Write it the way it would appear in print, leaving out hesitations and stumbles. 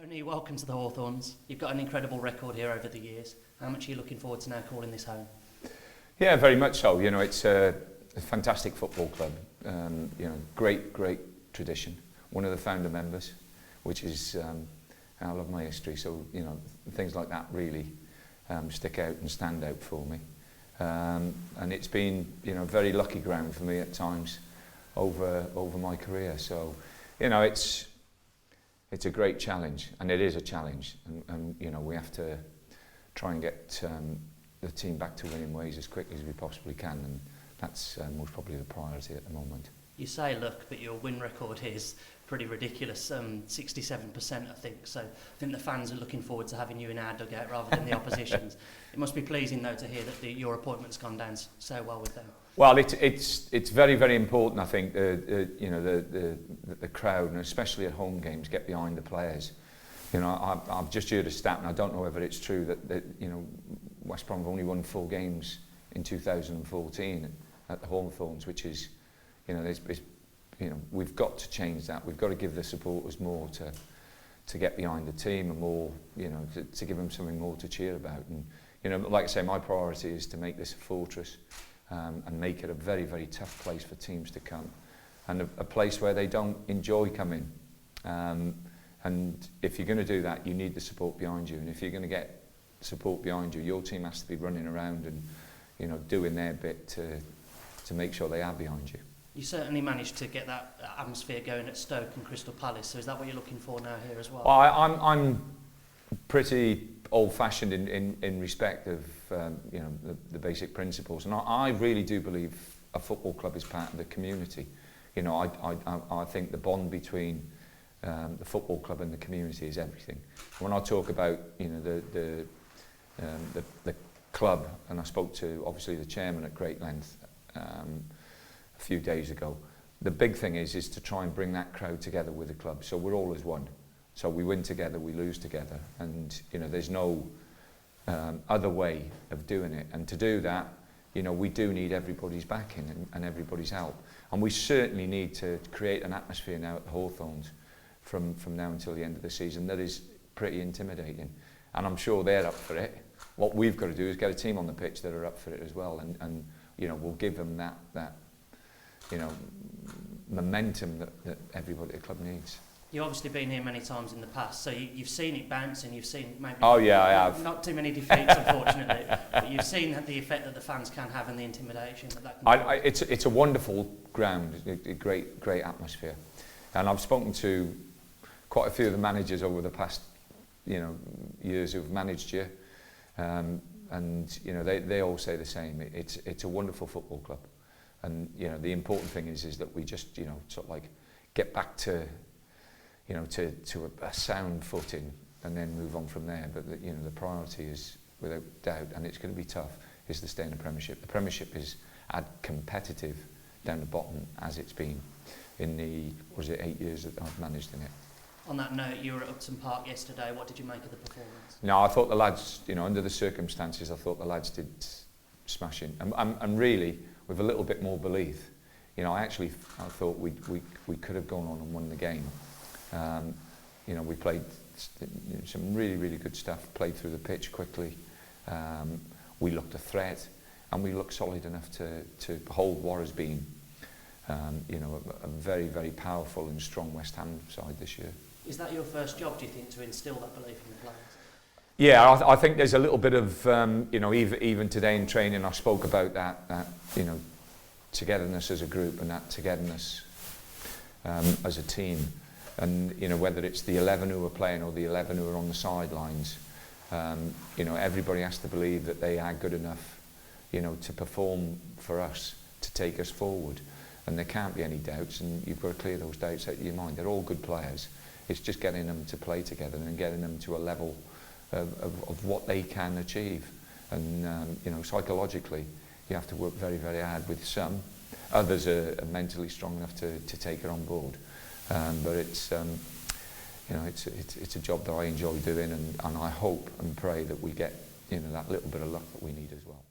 Tony, welcome to the Hawthorns. You've got an incredible record here over the years. How much are you looking forward to now calling this home? Yeah, very much so. You know, it's a fantastic football club. You know, great tradition. One of the founder members, which is, I love my history. So, you know, things like that really stick out and stand out for me. And it's been, you know, very lucky ground for me at times over my career. So, you know, it's a great challenge, and it is a challenge. And you know, we have to try and get the team back to winning ways as quickly as we possibly can, and that's most probably the priority at the moment. You say luck, but your win record here is pretty ridiculous, 67% I think, so I think the fans are looking forward to having you in our dugout rather than the opposition's. It must be pleasing though to hear that your appointment's gone down so well with them. Well, it's very important. I think you know, the crowd, and especially at home games, get behind the players. You know, I've just heard a stat, and I don't know whether it's true, that you know, West Brom have only won 4 games in 2014 at the Hawthorns, which is, you know, you know, we've got to change that. We've got to give the supporters more to get behind the team, and more, you know, to give them something more to cheer about. And you know, like I say, my priority is to make this a fortress. And make it a very tough place for teams to come, and a place where they don't enjoy coming. And if you're going to do that, you need the support behind you. And if you're going to get support behind you, your team has to be running around and, you know, doing their bit to make sure they are behind you. You certainly managed to get that atmosphere going at Stoke and Crystal Palace. So is that what you're looking for now here as well? Well, I'm pretty old-fashioned in respect of you know, the basic principles, and I really do believe a football club is part of the community. You know, I think the bond between the football club and the community is everything. When I talk about, you know, the club, and I spoke to obviously the chairman at great length a few days ago, the big thing is to try and bring that crowd together with the club, so we're all as one. So we win together, we lose together, and you know, there's no other way of doing it. And to do that, you know, we do need everybody's backing and everybody's help. And we certainly need to create an atmosphere now at the Hawthorns from now until the end of the season that is pretty intimidating. And I'm sure they're up for it. What we've got to do is get a team on the pitch that are up for it as well, and you know, we'll give them that you know, momentum that everybody at the club needs. You've obviously been here many times in the past, so you've seen it bounce, and you've seen maybe... Oh yeah, I have. Not too many defeats, unfortunately, but you've seen the effect that the fans can have and the intimidation that can... It's a wonderful ground, a great atmosphere, and I've spoken to quite a few of the managers over the past, you know, years who've managed here, and you know, they all say the same. It's a wonderful football club, and you know, the important thing is that we just, you know, sort of like get back to, you know, to a sound footing and then move on from there. But you know, the priority is, without doubt, and it's going to be tough, is to stay in the Premiership. The Premiership is as competitive down the bottom as it's been in the, was it 8 years that I've managed in it. On that note, you were at Upton Park yesterday. What did you make of the performance? No, I thought the lads, you know, under the circumstances, I thought the lads did smashing, and really with a little bit more belief. You know, I thought we could have gone on and won the game. You know, we played some really good stuff, played through the pitch quickly. We looked a threat, and we looked solid enough to hold what has been, you know, a very powerful and strong West Ham side this year. Is that your first job, do you think, to instil that belief in the players? Yeah, I think there's a little bit of, you know, even today in training, I spoke about that you know, togetherness as a group, and that togetherness as a team. And you know, whether it's the 11 who are playing or the 11 who are on the sidelines, you know, everybody has to believe that they are good enough, you know, to perform for us, to take us forward. And there can't be any doubts, and you've got to clear those doubts out of your mind. They're all good players. It's just getting them to play together and getting them to a level of what they can achieve. And you know, psychologically, you have to work very hard with some. Others are mentally strong enough to take it on board. But it's you know, it's a job that I enjoy doing, and I hope and pray that we get, you know, that little bit of luck that we need as well.